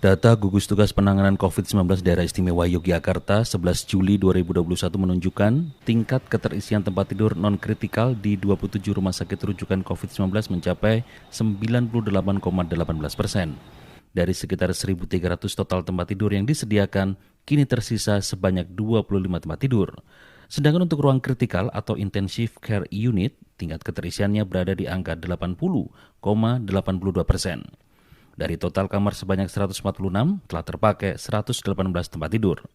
Data gugus tugas penanganan COVID-19 Daerah Istimewa Yogyakarta 11 Juli 2021 menunjukkan tingkat keterisian tempat tidur non-kritikal di 27 rumah sakit rujukan COVID-19 mencapai 98,18%. Dari sekitar 1.300 total tempat tidur yang disediakan, kini tersisa sebanyak 25 tempat tidur. Sedangkan untuk ruang kritikal atau intensive care unit, tingkat keterisiannya berada di angka 80,82%. Dari total kamar sebanyak 146, telah terpakai 118 tempat tidur.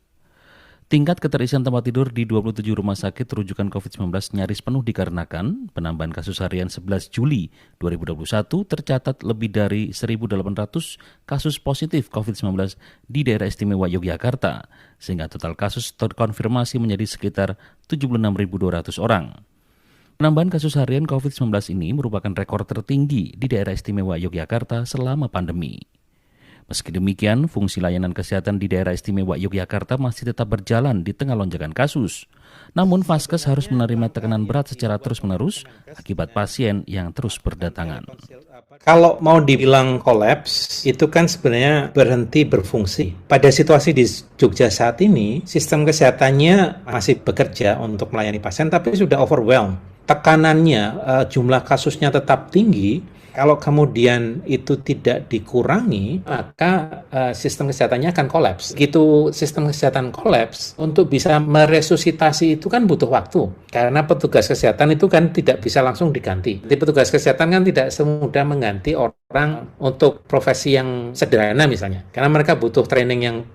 Tingkat keterisian tempat tidur di 27 rumah sakit rujukan COVID-19 nyaris penuh dikarenakan penambahan kasus harian 11 Juli 2021 tercatat lebih dari 1.800 kasus positif COVID-19 di Daerah Istimewa Yogyakarta, sehingga total kasus terkonfirmasi menjadi sekitar 76.200 orang. Penambahan kasus harian COVID-19 ini merupakan rekor tertinggi di Daerah Istimewa Yogyakarta selama pandemi. Meski demikian, fungsi layanan kesehatan di Daerah Istimewa Yogyakarta masih tetap berjalan di tengah lonjakan kasus. Namun, Vaskes harus menerima tekanan berat secara terus-menerus akibat pasien yang terus berdatangan. Kalau mau dibilang kolaps, itu kan sebenarnya berhenti berfungsi. Pada situasi di Jogja saat ini, sistem kesehatannya masih bekerja untuk melayani pasien, tapi sudah overwhelmed. Tekanannya, jumlah kasusnya tetap tinggi. Kalau kemudian itu tidak dikurangi, maka sistem kesehatannya akan kolaps. Begitu sistem kesehatan kolaps, untuk bisa meresusitasi itu kan butuh waktu. Karena petugas kesehatan itu kan tidak bisa langsung diganti. Jadi petugas kesehatan kan tidak semudah mengganti orang untuk profesi yang sederhana misalnya. Karena mereka butuh training yang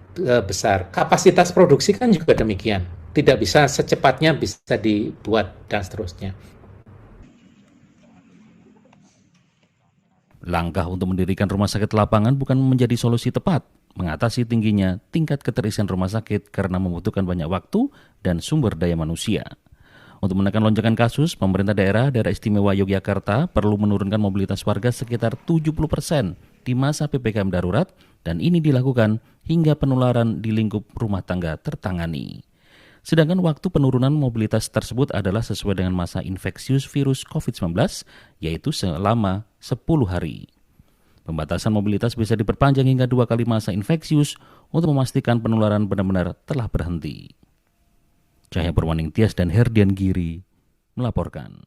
besar. Kapasitas produksi kan juga demikian. Tidak bisa secepatnya bisa dibuat dan seterusnya. Langkah untuk mendirikan rumah sakit lapangan bukan menjadi solusi tepat mengatasi tingginya tingkat keterisian rumah sakit karena membutuhkan banyak waktu dan sumber daya manusia. Untuk menekan lonjakan kasus, pemerintah Daerah Istimewa Yogyakarta perlu menurunkan mobilitas warga sekitar 70% di masa PPKM darurat, dan ini dilakukan hingga penularan di lingkup rumah tangga tertangani. Sedangkan waktu penurunan mobilitas tersebut adalah sesuai dengan masa infeksius virus COVID-19, yaitu selama 10 hari. Pembatasan mobilitas bisa diperpanjang hingga 2 kali masa infeksius untuk memastikan penularan benar-benar telah berhenti. Cahya Purwaningtyas dan Herdian Giri melaporkan.